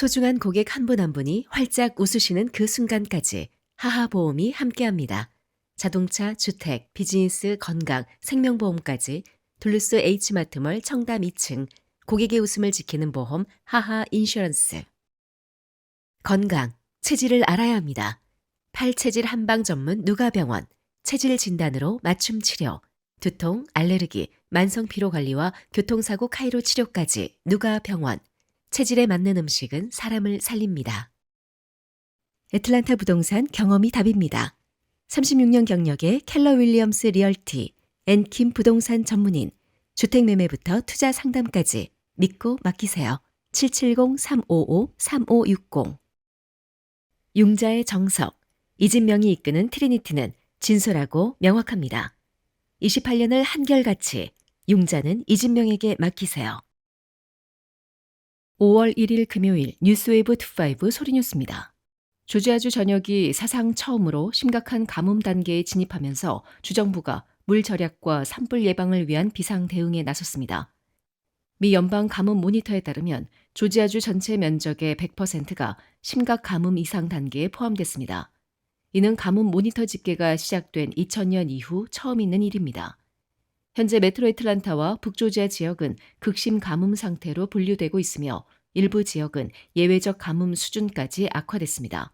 소중한 고객 한 분 한 분이 활짝 웃으시는 그 순간까지 하하보험이 함께합니다. 자동차, 주택, 비즈니스, 건강, 생명보험까지 둘루스 H마트몰 청담 2층 고객의 웃음을 지키는 보험 하하 인슈런스. 건강, 체질을 알아야 합니다. 팔체질 한방 전문 누가병원, 체질 진단으로 맞춤 치료, 두통, 알레르기, 만성 피로 관리와 교통사고 카이로 치료까지 누가병원. 체질에 맞는 음식은 사람을 살립니다. 애틀란타 부동산 경험이 답입니다. 36년 경력의 켈러 윌리엄스 리얼티, 앤킴 부동산 전문인, 주택매매부터 투자 상담까지 믿고 맡기세요. 770-355-3560. 융자의 정석, 이진명이 이끄는 트리니티는 진솔하고 명확합니다. 28년을 한결같이 융자는 이진명에게 맡기세요. 5월 1일 금요일 뉴스웨이브 25 소리뉴스입니다. 조지아주 전역이 사상 처음으로 심각한 가뭄 단계에 진입하면서 주정부가 물 절약과 산불 예방을 위한 비상 대응에 나섰습니다. 미 연방 가뭄 모니터에 따르면 조지아주 전체 면적의 100%가 심각 가뭄 이상 단계에 포함됐습니다. 이는 가뭄 모니터 집계가 시작된 2000년 이후 처음 있는 일입니다. 현재 메트로 애틀란타와 북조지아 지역은 극심 가뭄 상태로 분류되고 있으며 일부 지역은 예외적 가뭄 수준까지 악화됐습니다.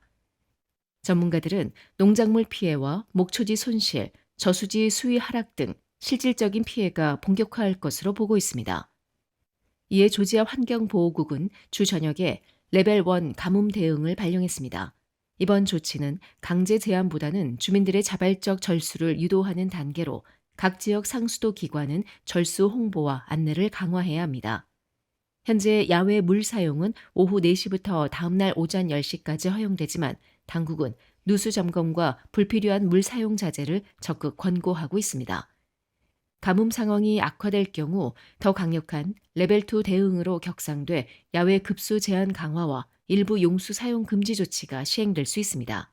전문가들은 농작물 피해와 목초지 손실, 저수지 수위 하락 등 실질적인 피해가 본격화할 것으로 보고 있습니다. 이에 조지아 환경보호국은 주 전역에 레벨 1 가뭄 대응을 발령했습니다. 이번 조치는 강제 제한보다는 주민들의 자발적 절수를 유도하는 단계로 각 지역 상수도 기관은 절수 홍보와 안내를 강화해야 합니다. 현재 야외 물 사용은 오후 4시부터 다음날 오전 10시까지 허용되지만 당국은 누수 점검과 불필요한 물 사용 자제를 적극 권고하고 있습니다. 가뭄 상황이 악화될 경우 더 강력한 레벨 2 대응으로 격상돼 야외 급수 제한 강화와 일부 용수 사용 금지 조치가 시행될 수 있습니다.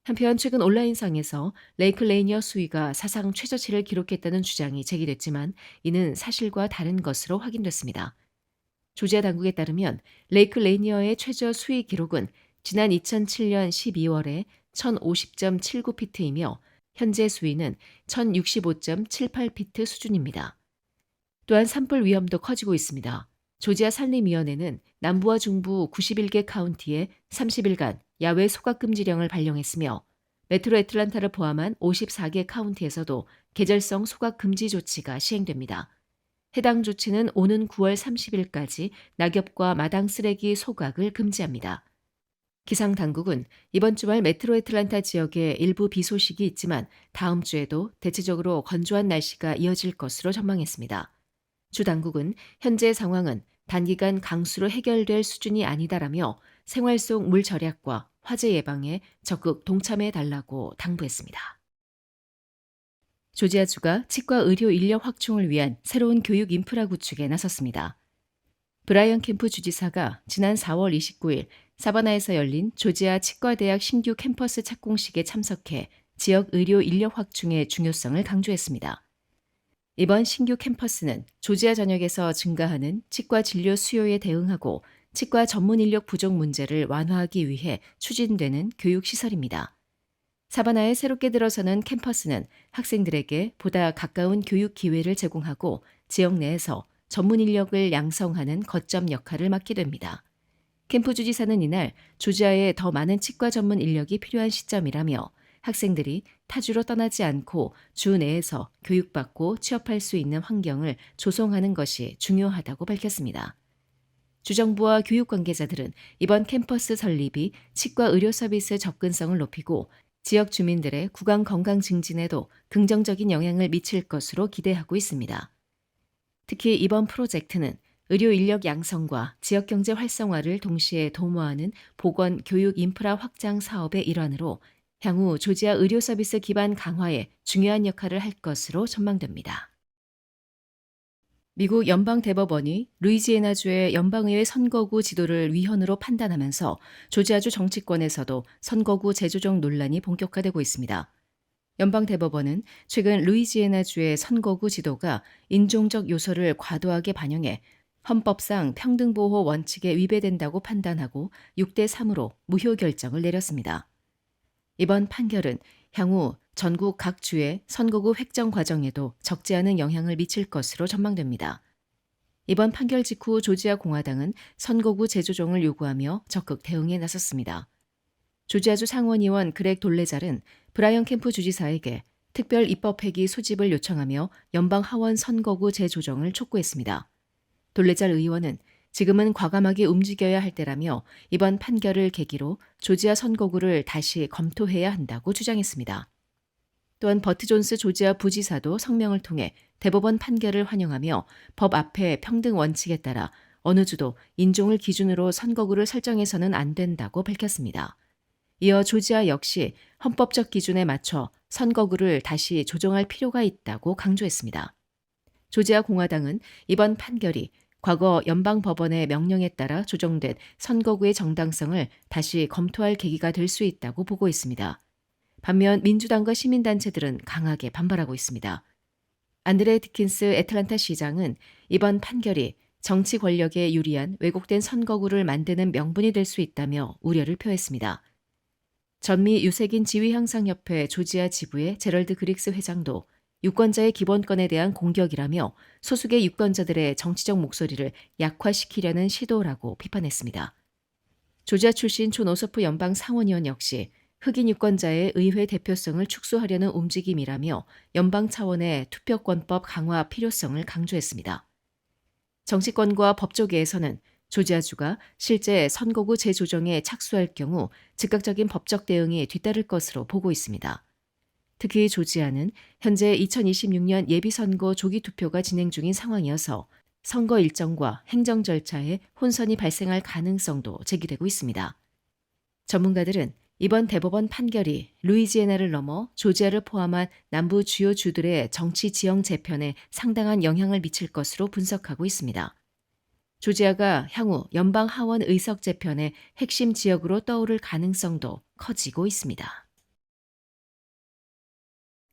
한편 최근 온라인상에서 레이크 레이니어 수위가 사상 최저치를 기록했다는 주장이 제기됐지만 이는 사실과 다른 것으로 확인됐습니다. 조지아 당국에 따르면 레이크 레이니어의 최저 수위 기록은 지난 2007년 12월에 1050.79피트이며 현재 수위는 1065.78피트 수준입니다. 또한 산불 위험도 커지고 있습니다. 조지아 산림위원회는 남부와 중부 91개 카운티에 30일간 야외 소각금지령을 발령했으며 메트로 애틀란타를 포함한 54개 카운티에서도 계절성 소각금지 조치가 시행됩니다. 해당 조치는 오는 9월 30일까지 낙엽과 마당 쓰레기 소각을 금지합니다. 기상당국은 이번 주말 메트로 애틀란타 지역에 일부 비 소식이 있지만 다음 주에도 대체적으로 건조한 날씨가 이어질 것으로 전망했습니다. 주 당국은 현재 상황은 단기간 강수로 해결될 수준이 아니다라며 생활 속 물 절약과 화재 예방에 적극 동참해달라고 당부했습니다. 조지아주가 치과 의료 인력 확충을 위한 새로운 교육 인프라 구축에 나섰습니다. 브라이언 캠프 주지사가 지난 4월 29일 사바나에서 열린 조지아 치과대학 신규 캠퍼스 착공식에 참석해 지역 의료 인력 확충의 중요성을 강조했습니다. 이번 신규 캠퍼스는 조지아 전역에서 증가하는 치과 진료 수요에 대응하고 치과 전문 인력 부족 문제를 완화하기 위해 추진되는 교육시설입니다. 사바나에 새롭게 들어서는 캠퍼스는 학생들에게 보다 가까운 교육 기회를 제공하고 지역 내에서 전문 인력을 양성하는 거점 역할을 맡게 됩니다. 캠프 주지사는 이날 조지아에 더 많은 치과 전문 인력이 필요한 시점이라며 학생들이 타주로 떠나지 않고 주 내에서 교육받고 취업할 수 있는 환경을 조성하는 것이 중요하다고 밝혔습니다. 주정부와 교육 관계자들은 이번 캠퍼스 설립이 치과 의료 서비스 접근성을 높이고 지역 주민들의 구강 건강 증진에도 긍정적인 영향을 미칠 것으로 기대하고 있습니다. 특히 이번 프로젝트는 의료 인력 양성과 지역 경제 활성화를 동시에 도모하는 보건 교육 인프라 확장 사업의 일환으로 향후 조지아 의료 서비스 기반 강화에 중요한 역할을 할 것으로 전망됩니다. 미국 연방대법원이 루이지애나주의 연방의회 선거구 지도를 위헌으로 판단하면서 조지아주 정치권에서도 선거구 재조정 논란이 본격화되고 있습니다. 연방대법원은 최근 루이지애나주의 선거구 지도가 인종적 요소를 과도하게 반영해 헌법상 평등보호 원칙에 위배된다고 판단하고 6대 3으로 무효 결정을 내렸습니다. 이번 판결은 향후 전국 각 주의 선거구 획정 과정에도 적지 않은 영향을 미칠 것으로 전망됩니다. 이번 판결 직후 조지아 공화당은 선거구 재조정을 요구하며 적극 대응에 나섰습니다. 조지아주 상원의원 그렉 돌레잘은 브라이언 캠프 주지사에게 특별 입법회기 소집을 요청하며 연방 하원 선거구 재조정을 촉구했습니다. 돌레잘 의원은 지금은 과감하게 움직여야 할 때라며 이번 판결을 계기로 조지아 선거구를 다시 검토해야 한다고 주장했습니다. 또한 버트 존스 조지아 부지사도 성명을 통해 대법원 판결을 환영하며 법 앞에 평등 원칙에 따라 어느 주도 인종을 기준으로 선거구를 설정해서는 안 된다고 밝혔습니다. 이어 조지아 역시 헌법적 기준에 맞춰 선거구를 다시 조정할 필요가 있다고 강조했습니다. 조지아 공화당은 이번 판결이 과거 연방법원의 명령에 따라 조정된 선거구의 정당성을 다시 검토할 계기가 될 수 있다고 보고 있습니다. 반면 민주당과 시민단체들은 강하게 반발하고 있습니다. 안드레 디킨스 애틀란타 시장은 이번 판결이 정치 권력에 유리한 왜곡된 선거구를 만드는 명분이 될 수 있다며 우려를 표했습니다. 전미 유색인 지위향상협회 조지아 지부의 제럴드 그릭스 회장도 유권자의 기본권에 대한 공격이라며 소수의 유권자들의 정치적 목소리를 약화시키려는 시도라고 비판했습니다. 조지아 출신 존 오소프 연방 상원의원 역시 흑인 유권자의 의회 대표성을 축소하려는 움직임이라며 연방 차원의 투표권법 강화 필요성을 강조했습니다. 정치권과 법조계에서는 조지아주가 실제 선거구 재조정에 착수할 경우 즉각적인 법적 대응이 뒤따를 것으로 보고 있습니다. 특히 조지아는 현재 2026년 예비선거 조기 투표가 진행 중인 상황이어서 선거 일정과 행정 절차에 혼선이 발생할 가능성도 제기되고 있습니다. 전문가들은 이번 대법원 판결이 루이지애나를 넘어 조지아를 포함한 남부 주요 주들의 정치 지형 재편에 상당한 영향을 미칠 것으로 분석하고 있습니다. 조지아가 향후 연방 하원 의석 재편의 핵심 지역으로 떠오를 가능성도 커지고 있습니다.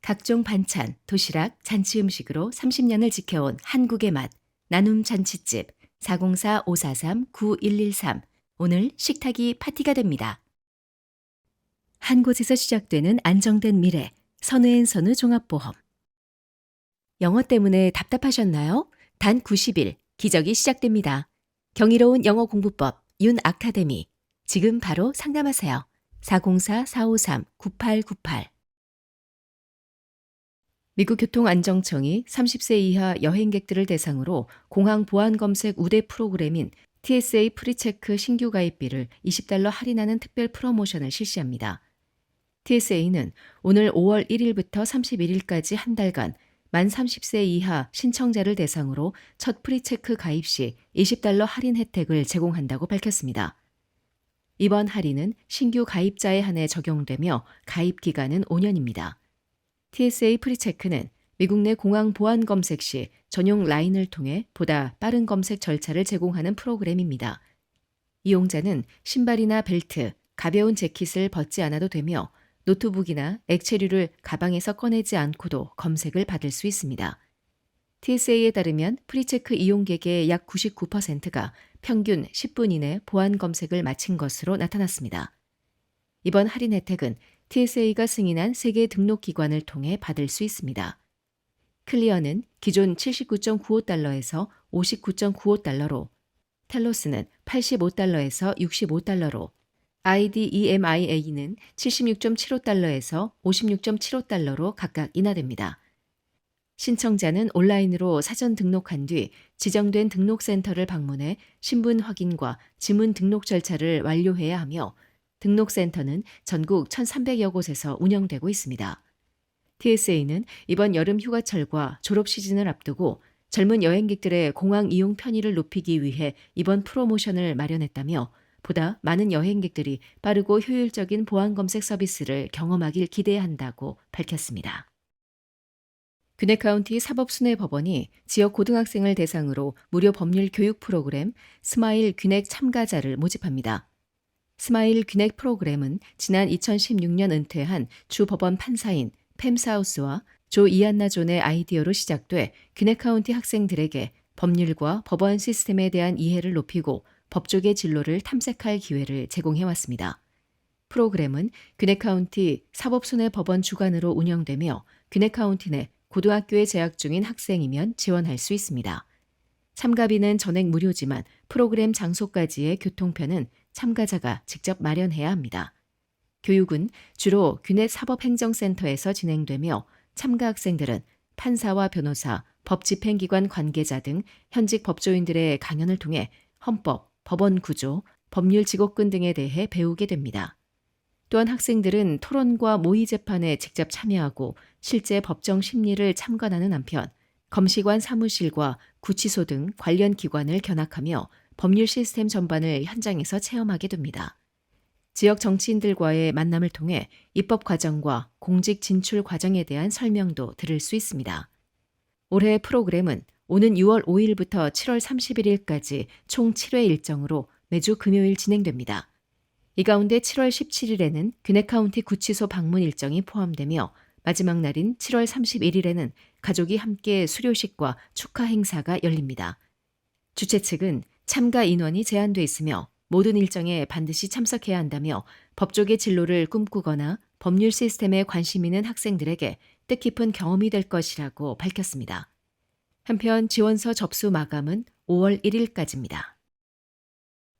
각종 반찬, 도시락, 잔치 음식으로 30년을 지켜온 한국의 맛, 나눔 잔치집 404-543-9113. 오늘 식탁이 파티가 됩니다. 한 곳에서 시작되는 안정된 미래, 선우앤 선우 종합보험. 영어 때문에 답답하셨나요? 단 90일, 기적이 시작됩니다. 경이로운 영어 공부법, 윤 아카데미. 지금 바로 상담하세요. 404-453-9898. 미국 교통안정청이 30세 이하 여행객들을 대상으로 공항 보안 검색 우대 프로그램인 TSA 프리체크 신규 가입비를 $20 할인하는 특별 프로모션을 실시합니다. TSA는 오늘 5월 1일부터 31일까지 한 달간 만 30세 이하 신청자를 대상으로 첫 프리체크 가입 시 $20 할인 혜택을 제공한다고 밝혔습니다. 이번 할인은 신규 가입자에 한해 적용되며 가입 기간은 5년입니다. TSA 프리체크는 미국 내 공항 보안 검색 시 전용 라인을 통해 보다 빠른 검색 절차를 제공하는 프로그램입니다. 이용자는 신발이나 벨트, 가벼운 재킷을 벗지 않아도 되며 노트북이나 액체류를 가방에서 꺼내지 않고도 검색을 받을 수 있습니다. TSA에 따르면 프리체크 이용객의 약 99%가 평균 10분 이내 보안 검색을 마친 것으로 나타났습니다. 이번 할인 혜택은 TSA가 승인한 세계 등록 기관을 통해 받을 수 있습니다. 클리어는 기존 $79.95에서 $59.95로, 텔로스는 $85에서 $65로, IDEMIA는 $76.75에서 $56.75로 각각 인하됩니다. 신청자는 온라인으로 사전 등록한 뒤 지정된 등록센터를 방문해 신분 확인과 지문 등록 절차를 완료해야 하며 등록센터는 전국 1,300여 곳에서 운영되고 있습니다. TSA는 이번 여름 휴가철과 졸업 시즌을 앞두고 젊은 여행객들의 공항 이용 편의를 높이기 위해 이번 프로모션을 마련했다며 보다 많은 여행객들이 빠르고 효율적인 보안 검색 서비스를 경험하길 기대해야 한다고 밝혔습니다. 귀넥 카운티 사법순회법원이 지역 고등학생을 대상으로 무료 법률 교육 프로그램 스마일 귀넥 참가자를 모집합니다. 스마일 귀넥 프로그램은 지난 2016년 은퇴한 주 법원 판사인 팸 사우스와 조 이안나 존의 아이디어로 시작돼 귀넥 카운티 학생들에게 법률과 법원 시스템에 대한 이해를 높이고 법조계 진로를 탐색할 기회를 제공해왔습니다. 프로그램은 귀넷카운티 사법손해법원 주관으로 운영되며 귀넷카운티 내 고등학교에 재학 중인 학생이면 지원할 수 있습니다. 참가비는 전액 무료지만 프로그램 장소까지의 교통편은 참가자가 직접 마련해야 합니다. 교육은 주로 귀넷 사법행정센터에서 진행되며 참가 학생들은 판사와 변호사, 법집행기관 관계자 등 현직 법조인들의 강연을 통해 헌법, 법원 구조, 법률 직업군 등에 대해 배우게 됩니다. 또한 학생들은 토론과 모의 재판에 직접 참여하고 실제 법정 심리를 참관하는 한편 검시관 사무실과 구치소 등 관련 기관을 견학하며 법률 시스템 전반을 현장에서 체험하게 됩니다. 지역 정치인들과의 만남을 통해 입법 과정과 공직 진출 과정에 대한 설명도 들을 수 있습니다. 올해 프로그램은 오는 6월 5일부터 7월 31일까지 총 7회 일정으로 매주 금요일 진행됩니다. 이 가운데 7월 17일에는 귀넷카운티 구치소 방문 일정이 포함되며 마지막 날인 7월 31일에는 가족이 함께 수료식과 축하 행사가 열립니다. 주최 측은 참가 인원이 제한돼 있으며 모든 일정에 반드시 참석해야 한다며 법조계 진로를 꿈꾸거나 법률 시스템에 관심 있는 학생들에게 뜻깊은 경험이 될 것이라고 밝혔습니다. 한편 지원서 접수 마감은 5월 1일까지입니다.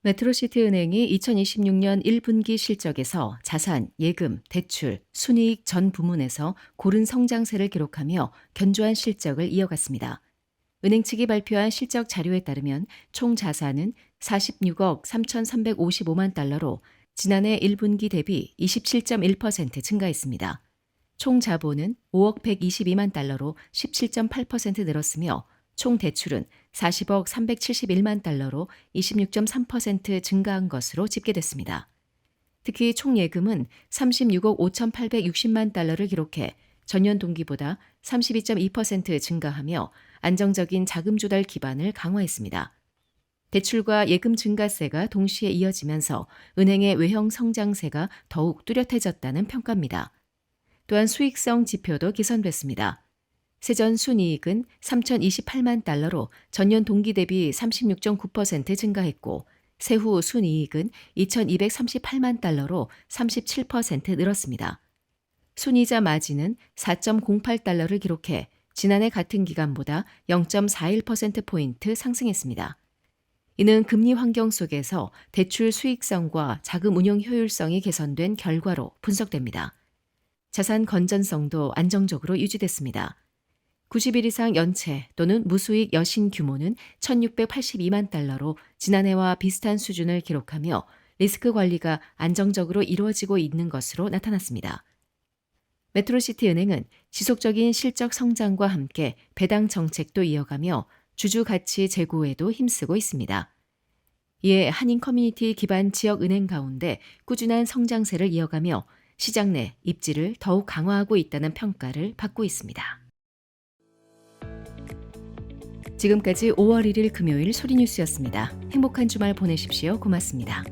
메트로시티은행이 2026년 1분기 실적에서 자산, 예금, 대출, 순이익 전 부문에서 고른 성장세를 기록하며 견조한 실적을 이어갔습니다. 은행 측이 발표한 실적 자료에 따르면 총 자산은 46억 3,355만 달러로 지난해 1분기 대비 27.1% 증가했습니다. 총 자본은 5억 122만 달러로 17.8% 늘었으며 총 대출은 40억 371만 달러로 26.3% 증가한 것으로 집계됐습니다. 특히 총 예금은 36억 5,860만 달러를 기록해 전년 동기보다 32.2% 증가하며 안정적인 자금 조달 기반을 강화했습니다. 대출과 예금 증가세가 동시에 이어지면서 은행의 외형 성장세가 더욱 뚜렷해졌다는 평가입니다. 또한 수익성 지표도 개선됐습니다. 세전 순이익은 3,028만 달러로 전년 동기 대비 36.9% 증가했고 세후 순이익은 2,238만 달러로 37% 늘었습니다. 순이자 마진은 4.08달러를 기록해 지난해 같은 기간보다 0.41%포인트 상승했습니다. 이는 금리 환경 속에서 대출 수익성과 자금 운용 효율성이 개선된 결과로 분석됩니다. 자산 건전성도 안정적으로 유지됐습니다. 90일 이상 연체 또는 무수익 여신 규모는 1,682만 달러로 지난해와 비슷한 수준을 기록하며 리스크 관리가 안정적으로 이루어지고 있는 것으로 나타났습니다. 메트로시티은행은 지속적인 실적 성장과 함께 배당 정책도 이어가며 주주 가치 제고에도 힘쓰고 있습니다. 이에 한인 커뮤니티 기반 지역은행 가운데 꾸준한 성장세를 이어가며 시장 내 입지를 더욱 강화하고 있다는 평가를 받고 있습니다. 지금까지 5월 1일 금요일 소리뉴스였습니다. 행복한 주말 보내십시오. 고맙습니다.